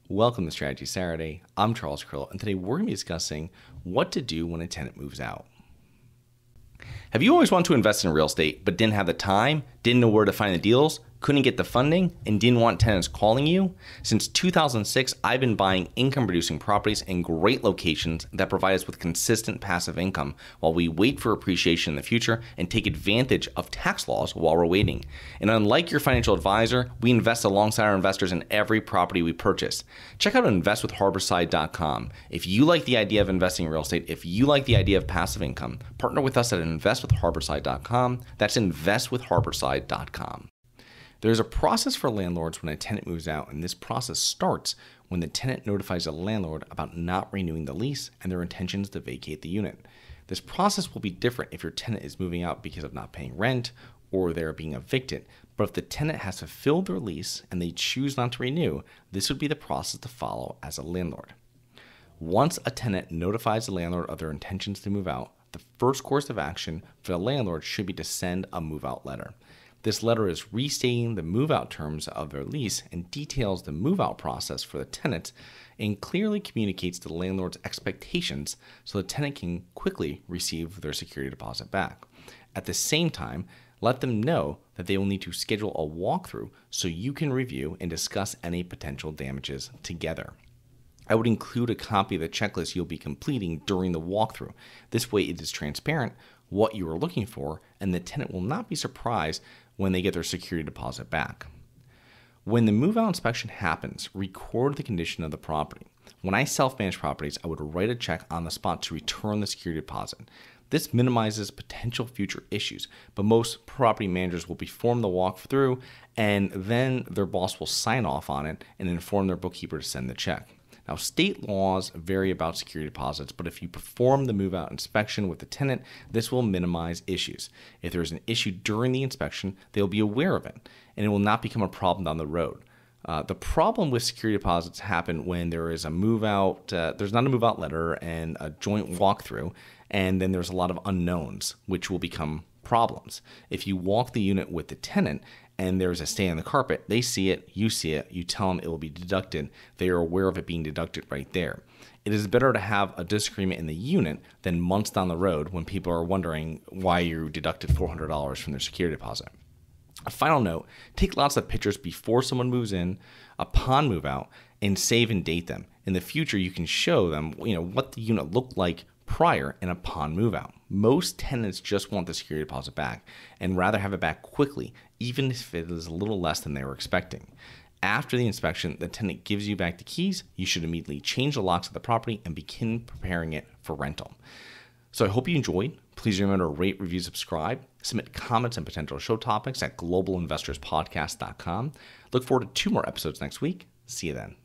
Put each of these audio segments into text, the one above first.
Welcome to Strategy Saturday. I'm Charles Carillo, and today we're going to be discussing what to do when a tenant moves out. Have you always wanted to invest in real estate but didn't have the time, didn't know where to find the deals, couldn't get the funding, and didn't want tenants calling you? Since 2006, I've been buying income-producing properties in great locations that provide us with consistent passive income while we wait for appreciation in the future and take advantage of tax laws while we're waiting. And unlike your financial advisor, we invest alongside our investors in every property we purchase. Check out investwithharborside.com. If you like the idea of investing in real estate, if you like the idea of passive income, partner with us at investwithharborside.com. That's investwithharborside.com. There's a process for landlords when a tenant moves out, and this process starts when the tenant notifies the landlord about not renewing the lease and their intentions to vacate the unit. This process will be different if your tenant is moving out because of not paying rent or they're being evicted, but if the tenant has fulfilled their lease and they choose not to renew, this would be the process to follow as a landlord. Once a tenant notifies the landlord of their intentions to move out, the first course of action for the landlord should be to send a move-out letter. This letter is restating the move-out terms of their lease and details the move-out process for the tenant and clearly communicates the landlord's expectations so the tenant can quickly receive their security deposit back. At the same time, let them know that they will need to schedule a walkthrough so you can review and discuss any potential damages together. I would include a copy of the checklist you'll be completing during the walkthrough. This way it is transparent what you are looking for, and the tenant will not be surprised when they get their security deposit back. When the move-out inspection happens, record the condition of the property. When I self-manage properties, I would write a check on the spot to return the security deposit. This minimizes potential future issues, but most property managers will perform the walkthrough and then their boss will sign off on it and inform their bookkeeper to send the check. Now, state laws vary about security deposits, but if you perform the move-out inspection with the tenant, this will minimize issues. If there is an issue during the inspection, they'll be aware of it, and it will not become a problem down the road. The problem with security deposits happen when there is a move-out, there's not a move-out letter and a joint walkthrough, and then there's a lot of unknowns, which will become problems. If you walk the unit with the tenant and there's a stain on the carpet, they see it, you tell them it will be deducted. They are aware of it being deducted right there. It is better to have a disagreement in the unit than months down the road when people are wondering why you deducted $400 from their security deposit. A final note, take lots of pictures before someone moves in, upon move out, and save and date them. In the future, you can show them what the unit looked like prior and upon move out. Most tenants just want the security deposit back and rather have it back quickly, even if it is a little less than they were expecting. After the inspection, the tenant gives you back the keys. You should immediately change the locks of the property and begin preparing it for rental. So I hope you enjoyed. Please remember to rate, review, subscribe. Submit comments and potential show topics at globalinvestorspodcast.com. Look forward to 2 more episodes next week. See you then.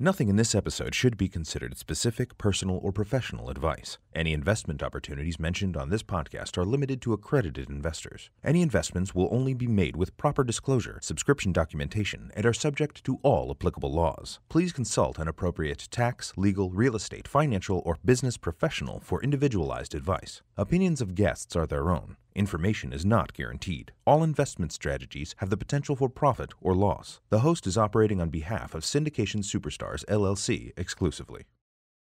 Nothing in this episode should be considered specific, personal, or professional advice. Any investment opportunities mentioned on this podcast are limited to accredited investors. Any investments will only be made with proper disclosure, subscription documentation, and are subject to all applicable laws. Please consult an appropriate tax, legal, real estate, financial, or business professional for individualized advice. Opinions of guests are their own. Information is not guaranteed. All investment strategies have the potential for profit or loss. The host is operating on behalf of Syndication Superstars, LLC exclusively.